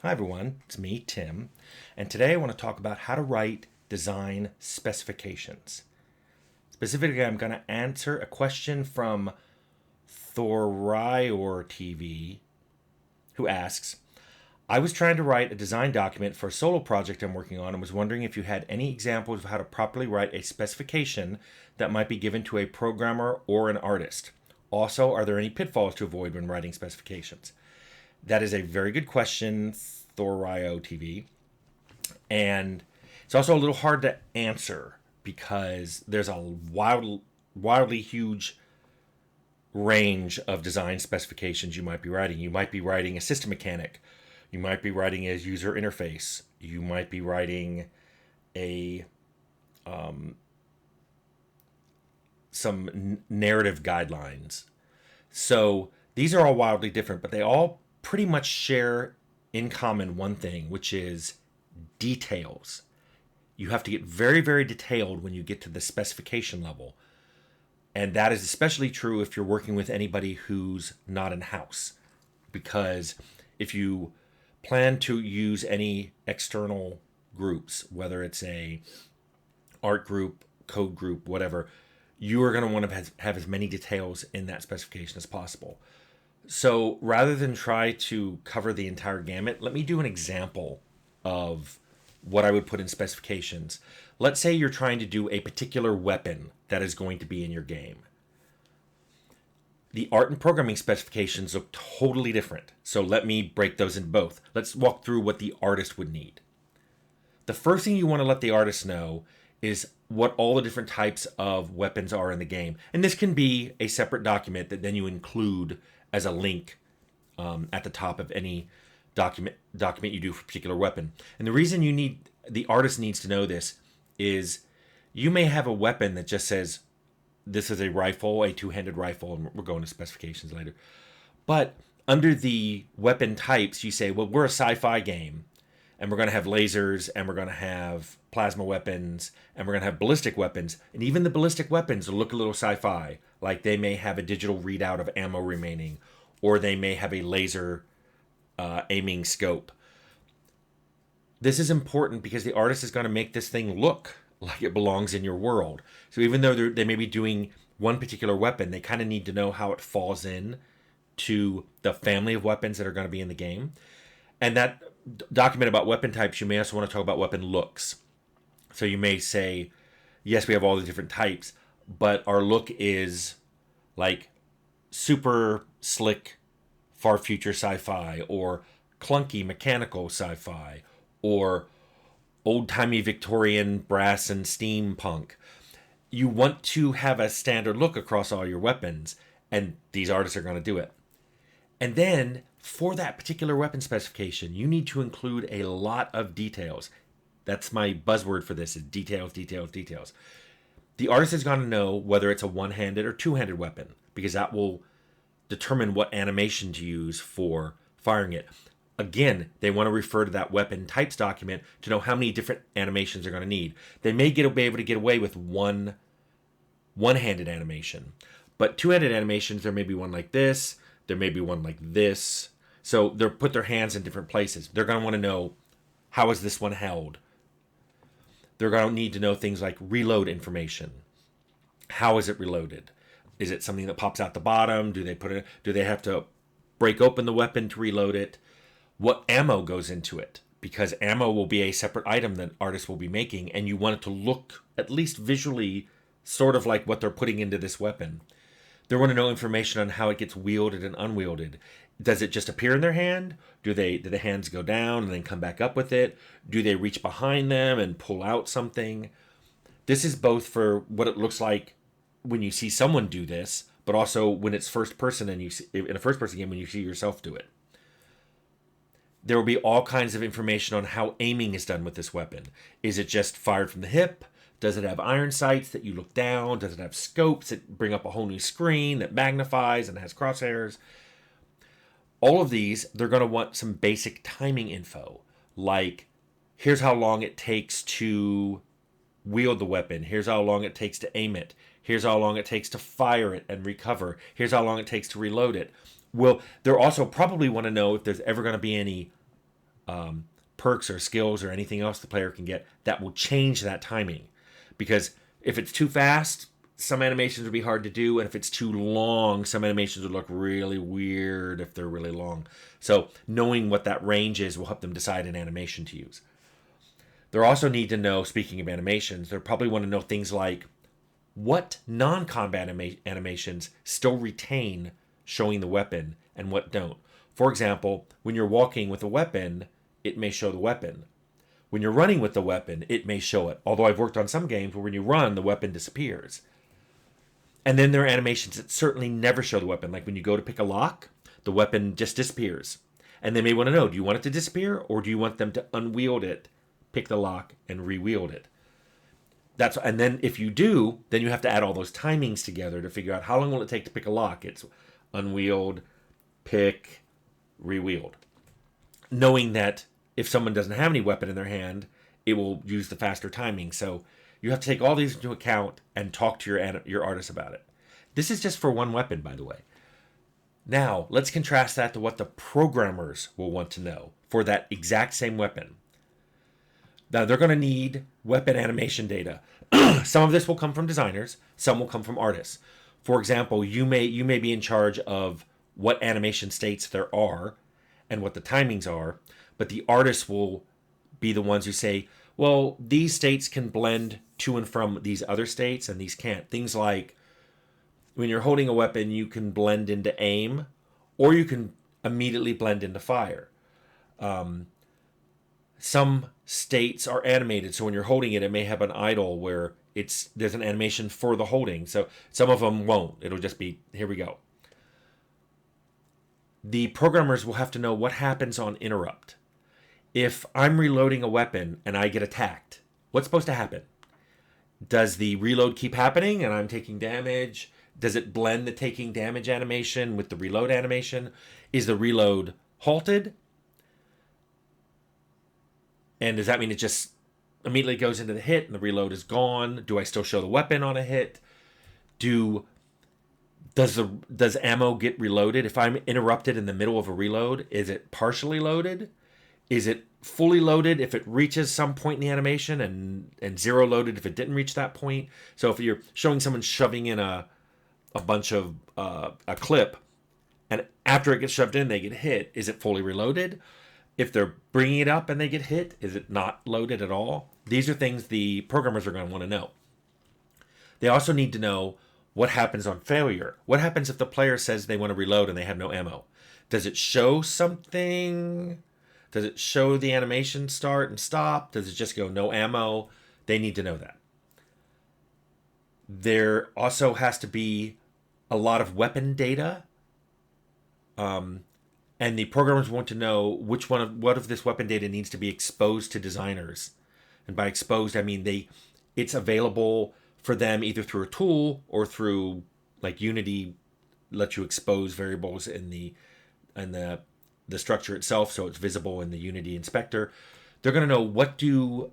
Hi everyone, it's me, Tim, and today I want to talk about how to write design specifications. Specifically, I'm going to answer a question from Thorior TV who asks, I was trying to write a design document for a solo project I'm working on and was wondering if you had any examples of how to properly write a specification that might be given to a programmer or an artist. Also, are there any pitfalls to avoid when writing specifications? That is a very good question, Thorio TV. And it's also a little hard to answer because there's a wildly huge range of design specifications you might be writing. You might be writing a system mechanic. You might be writing a user interface. You might be writing a some narrative guidelines. So these are all wildly different, but they all pretty much share in common one thing, which is details. You have to get very, very detailed when you get to the specification level. And that is especially true if you're working with anybody who's not in house. Because if you plan to use any external groups, whether it's a art group, code group, whatever, you are going to want to have as many details in that specification as possible. So rather than try to cover the entire gamut, let me do an example of what I would put in specifications. Let's say you're trying to do a particular weapon that is going to be in your game. The art and programming specifications look totally different. So let me break those into both. Let's walk through what the artist would need. The first thing you want to let the artist know is what all the different types of weapons are in the game. And this can be a separate document that then you include as a link at the top of any document you do for a particular weapon. And the reason the artist needs to know this is you may have a weapon that just says this is a rifle, a two-handed rifle, and we're going to specifications later. But under the weapon types, you say, well, we're a sci-fi game, and we're going to have lasers, and we're going to have plasma weapons, and we're going to have ballistic weapons. And even the ballistic weapons look a little sci-fi. Like they may have a digital readout of ammo remaining, or they may have a laser aiming scope. This is important because the artist is going to make this thing look like it belongs in your world. So even though they may be doing one particular weapon, they kind of need to know how it falls in to the family of weapons that are going to be in the game. And that document about weapon types, you may also want to talk about weapon looks. So you may say, yes, we have all the different types, but our look is like super slick, far future sci-fi, or clunky mechanical sci-fi, or old-timey Victorian brass and steampunk. You want to have a standard look across all your weapons, and these artists are going to do it. And then, for that particular weapon specification, you need to include a lot of details. That's my buzzword for this, is details, details, details. The artist is going to know whether it's a one-handed or two-handed weapon, because that will determine what animation to use for firing it. Again, they want to refer to that weapon types document to know how many different animations they're going to need. They may be able to get away with one-handed animation, but two-handed animations, there may be one like this, there may be one like this. So they'll put their hands in different places. They're going to want to know, how is this one held? They're going to need to know things like reload information. How is it reloaded? Is it something that pops out the bottom? Do they have to break open the weapon to reload it? What ammo goes into it? Because ammo will be a separate item that artists will be making, and you want it to look, at least visually, sort of like what they're putting into this weapon. They want to know information on how it gets wielded and unwielded. Does it just appear in their hand? Do the hands go down and then come back up with it? Do they reach behind them and pull out something? This is both for what it looks like when you see someone do this, but also when it's first person and in a first person game when you see yourself do it. There will be all kinds of information on how aiming is done with this weapon. Is it just fired from the hip? Does it have iron sights that you look down? Does it have scopes that bring up a whole new screen that magnifies and has crosshairs? All of these, they're going to want some basic timing info, like here's how long it takes to wield the weapon. Here's how long it takes to aim it. Here's how long it takes to fire it and recover. Here's how long it takes to reload it. Well, they'll also probably want to know if there's ever going to be any perks or skills or anything else the player can get that will change that timing. Because if it's too fast, some animations would be hard to do, and if it's too long, some animations would look really weird if they're really long. So knowing what that range is will help them decide an animation to use. They also need to know, speaking of animations, they probably want to know things like what non-combat animations still retain showing the weapon and what don't. For example, when you're walking with a weapon, it may show the weapon. When you're running with the weapon, it may show it. Although I've worked on some games where when you run, the weapon disappears. And then there are animations that certainly never show the weapon. Like when you go to pick a lock, the weapon just disappears. And they may want to know, do you want it to disappear or do you want them to unwield it, pick the lock, and re-wield it? And then if you do, then you have to add all those timings together to figure out how long will it take to pick a lock. It's unwield, pick, re-wield. Knowing that if someone doesn't have any weapon in their hand, it will use the faster timing. So you have to take all these into account and talk to your artist about it. This is just for one weapon, by the way. Now, let's contrast that to what the programmers will want to know for that exact same weapon. Now, they're going to need weapon animation data. Some of this will come from designers. Some will come from artists. For example, you may be in charge of what animation states there are and what the timings are, but the artists will be the ones who say, well, these states can blend to and from these other states and these can't. Things like when you're holding a weapon, you can blend into aim or you can immediately blend into fire. Some states are animated, so when you're holding it, it may have an idle where there's an animation for the holding. So some of them won't. It'll just be, here we go. The programmers will have to know what happens on interrupt. If I'm reloading a weapon and I get attacked, what's supposed to happen? Does the reload keep happening and I'm taking damage? Does it blend the taking damage animation with the reload animation? Is the reload halted? And does that mean it just immediately goes into the hit and the reload is gone? Do I still show the weapon on a hit? Does ammo get reloaded? If I'm interrupted in the middle of a reload, is it partially loaded? Is it fully loaded if it reaches some point in the animation and zero loaded if it didn't reach that point? So if you're showing someone shoving in a bunch of a clip and after it gets shoved in, they get hit, is it fully reloaded? If they're bringing it up and they get hit, is it not loaded at all? These are things the programmers are going to want to know. They also need to know what happens on failure. What happens if the player says they want to reload and they have no ammo? Does it show something? Does it show the animation start and stop? Does it just go no ammo? They need to know that. There also has to be a lot of weapon data. And the programmers want to know what of this weapon data needs to be exposed to designers. And by exposed, I mean it's available for them either through a tool or through like Unity lets you expose variables in the structure itself, so it's visible in the Unity inspector. They're going to know what do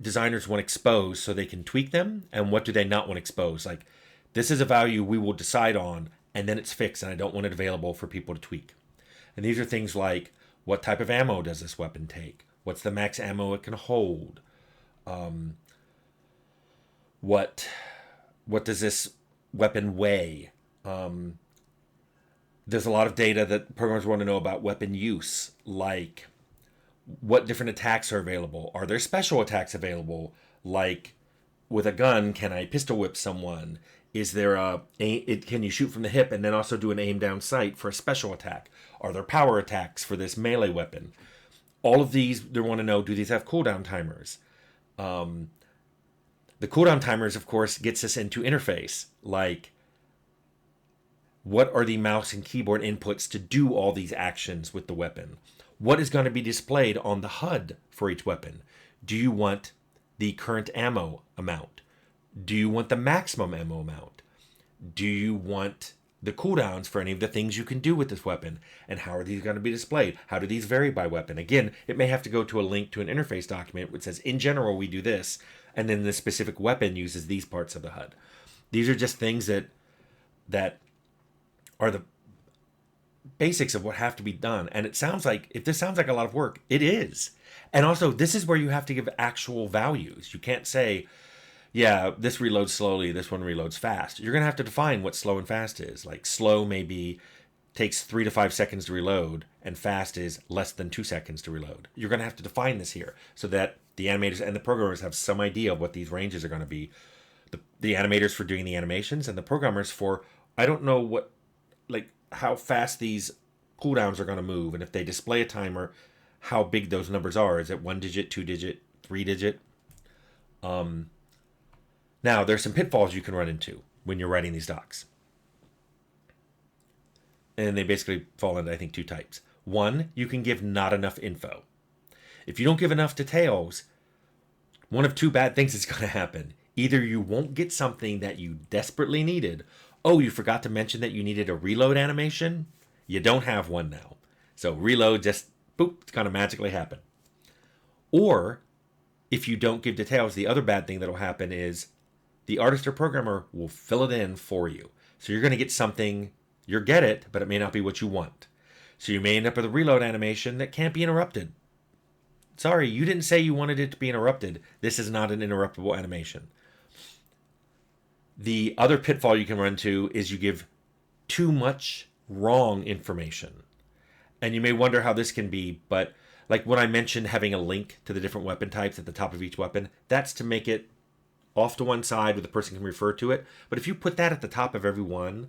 designers want exposed so they can tweak them, and what do they not want exposed. Like, this is a value we will decide on, and then it's fixed, and I don't want it available for people to tweak. And these are things like, what type of ammo does this weapon take? What's the max ammo it can hold? What does this weapon weigh? There's a lot of data that programmers want to know about weapon use, like what different attacks are available. Are there special attacks available? Like with a gun, can I pistol whip someone? Is there can you shoot from the hip and then also do an aim down sight for a special attack? Are there power attacks for this melee weapon? All of these, they want to know, do these have cooldown timers? The cooldown timers, of course, gets us into interface. Like, what are the mouse and keyboard inputs to do all these actions with the weapon? What is going to be displayed on the HUD for each weapon? Do you want the current ammo amount? Do you want the maximum ammo amount? Do you want the cooldowns for any of the things you can do with this weapon? And how are these going to be displayed? How do these vary by weapon? Again, it may have to go to a link to an interface document which says, in general, we do this, and then the specific weapon uses these parts of the HUD. These are just things that are the basics of what have to be done. And it sounds like, if this sounds like a lot of work, it is. And also, this is where you have to give actual values. You can't say, yeah, this reloads slowly, this one reloads fast. You're going to have to define what slow and fast is. Like, slow maybe takes 3 to 5 seconds to reload, and fast is less than 2 seconds to reload. You're going to have to define this here so that the animators and the programmers have some idea of what these ranges are going to be. The animators for doing the animations, and the programmers for, I don't know what, like, how fast these cooldowns are going to move, and if they display a timer, how big those numbers are. Is it 1 digit, 2 digit, 3 digit? Now, there's some pitfalls you can run into when you're writing these docs. And they basically fall into, I think, 2 types. One, you can give not enough info. If you don't give enough details, one of 2 bad things is going to happen. Either you won't get something that you desperately needed. Oh, you forgot to mention that you needed a reload animation? You don't have one now. So reload just, boop, it's going to magically happen. Or, if you don't give details, the other bad thing that will happen is the artist or programmer will fill it in for you. So you're going to get something, you'll get it, but it may not be what you want. So you may end up with a reload animation that can't be interrupted. Sorry, you didn't say you wanted it to be interrupted. This is not an interruptible animation. The other pitfall you can run into is you give too much wrong information. And you may wonder how this can be, but like when I mentioned having a link to the different weapon types at the top of each weapon, that's to make it off to one side where the person can refer to it. But if you put that at the top of every one,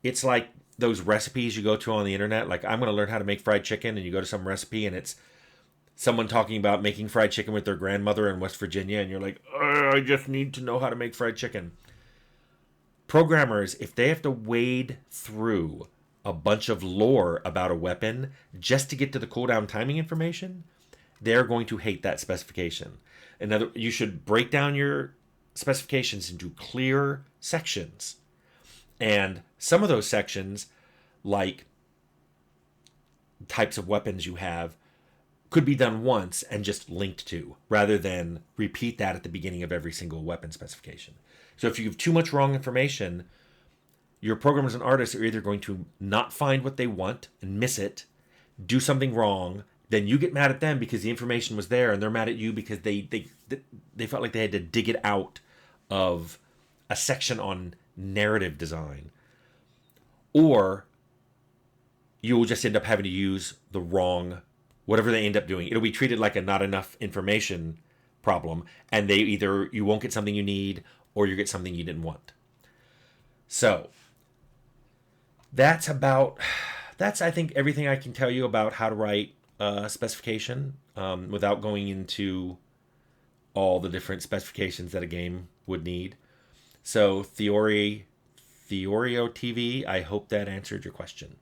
it's like those recipes you go to on the internet. Like, I'm going to learn how to make fried chicken, and you go to some recipe and it's someone talking about making fried chicken with their grandmother in West Virginia, and you're like, I just need to know how to make fried chicken. Programmers, if they have to wade through a bunch of lore about a weapon just to get to the cooldown timing information, they're going to hate that specification. You should break down your specifications into clear sections. And some of those sections, like types of weapons you have, could be done once and just linked to, rather than repeat that at the beginning of every single weapon specification. So if you give too much wrong information, your programmers and artists are either going to not find what they want and miss it, do something wrong, then you get mad at them because the information was there, and they're mad at you because they felt like they had to dig it out of a section on narrative design. Or you will just end up having to use the wrong, whatever they end up doing. It'll be treated like a not enough information problem, and you won't get something you need, or you get something you didn't want. So that's I think everything I can tell you about how to write a specification without going into all the different specifications that a game would need. So Theorio TV, I hope that answered your question.